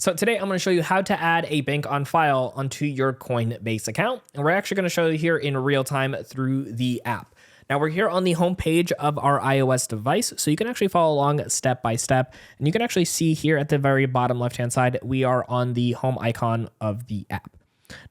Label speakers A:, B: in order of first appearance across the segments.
A: So today I'm going to show you how to add a bank on file onto your Coinbase account. And we're actually going to show you here in real time through the app. Now we're here on the home page of our iOS device, so you can actually follow along step by step. And you can actually see here at the very bottom left-hand side, we are on the home icon of the app.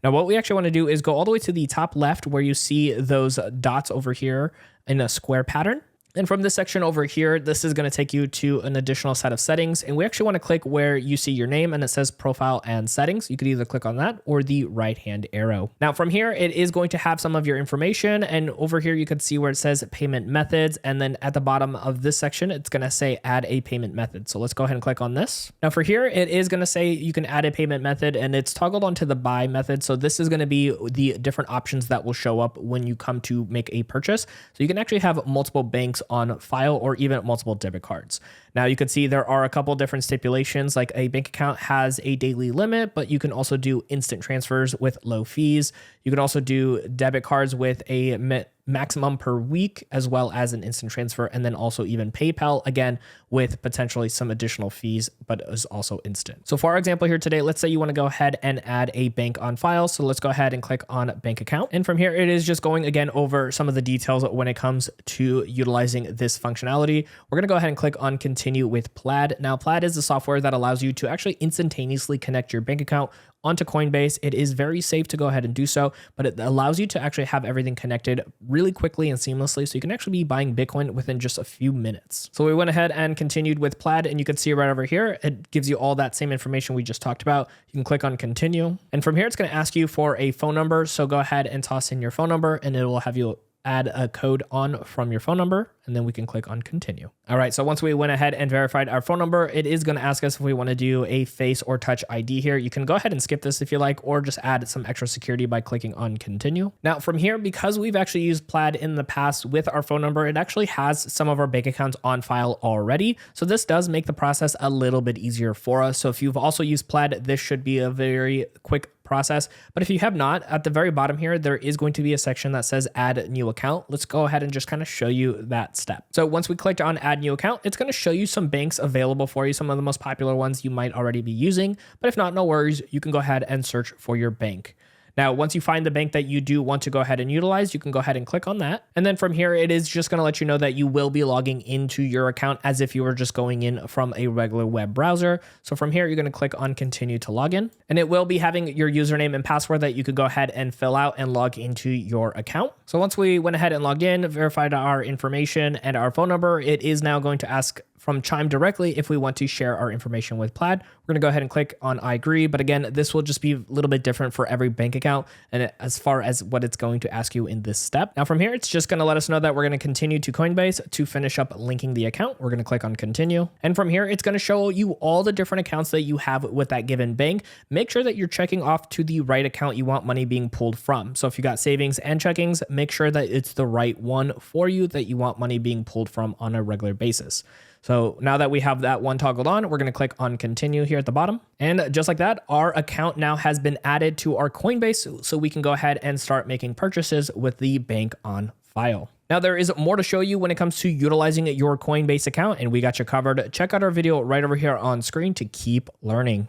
A: Now what we actually want to do is go all the way to the top left where you see those dots over here in a square pattern. And from this section over here, this is going to take you to an additional set of settings. And we actually want to click where you see your name and it says profile and settings. You could either click on that or the right hand arrow. Now from here, it is going to have some of your information. And over here, you can see where it says payment methods. And then at the bottom of this section, it's going to say add a payment method. So let's go ahead and click on this. Now for here, it is going to say you can add a payment method and it's toggled onto the buy method. So this is going to be the different options that will show up when you come to make a purchase. So you can actually have multiple banks on file or even multiple debit cards. Now you can see there are a couple different stipulations, like a bank account has a daily limit, but you can also do instant transfers with low fees. You can also do debit cards with a maximum per week, as well as an instant transfer, and then also even PayPal, again, with potentially some additional fees, but is also instant. So for our example here today, let's say you want to go ahead and add a bank on file. So let's go ahead and click on bank account. And from here, it is just going again over some of the details when it comes to utilizing this functionality. We're going to go ahead and click on continue with Plaid. Now, Plaid is the software that allows you to actually instantaneously connect your bank account onto Coinbase. It is very safe to go ahead and do so, but it allows you to actually have everything connected really quickly and seamlessly. So you can actually be buying Bitcoin within just a few minutes. So we went ahead and continued with Plaid, and you can see right over here, it gives you all that same information we just talked about. You can click on continue. And from here, it's going to ask you for a phone number. So go ahead and toss in your phone number and it will have you add a code on from your phone number, and then we can click on continue. All right, so once we went ahead and verified our phone number, it is going to ask us if we want to do a face or touch ID here. You can go ahead and skip this if you like, or just add some extra security by clicking on continue. Now from here, because we've actually used Plaid in the past with our phone number, it actually has some of our bank accounts on file already. So this does make the process a little bit easier for us. So if you've also used Plaid, this should be a very quick process. But if you have not, at the very bottom here, there is going to be a section that says add new account. Let's go ahead and just kind of show you that step. So once we clicked on add new account, it's going to show you some banks available for you, some of the most popular ones you might already be using. But if not, no worries, you can go ahead and search for your bank. Now, once you find the bank that you do want to go ahead and utilize, you can go ahead and click on that. And then from here, it is just going to let you know that you will be logging into your account as if you were just going in from a regular web browser. So from here, you're going to click on continue to login, and it will be having your username and password that you could go ahead and fill out and log into your account. So once we went ahead and logged in, verified our information and our phone number, it is now going to ask from Chime directly if we want to share our information with Plaid. We're going to go ahead and click on I agree. But again, this will just be a little bit different for every bank account and as far as what it's going to ask you in this step. Now from here, it's just going to let us know that we're going to continue to Coinbase to finish up linking the account. We're going to click on continue. And from here, it's going to show you all the different accounts that you have with that given bank. Make sure that you're checking off to the right account you want money being pulled from. So if you got savings and checkings, make sure that it's the right one for you that you want money being pulled from on a regular basis. So now that we have that one toggled on, we're going to click on continue here at the bottom. And just like that, our account now has been added to our Coinbase, so we can go ahead and start making purchases with the bank on file. Now there is more to show you when it comes to utilizing your Coinbase account, and we got you covered. Check out our video right over here on screen to keep learning.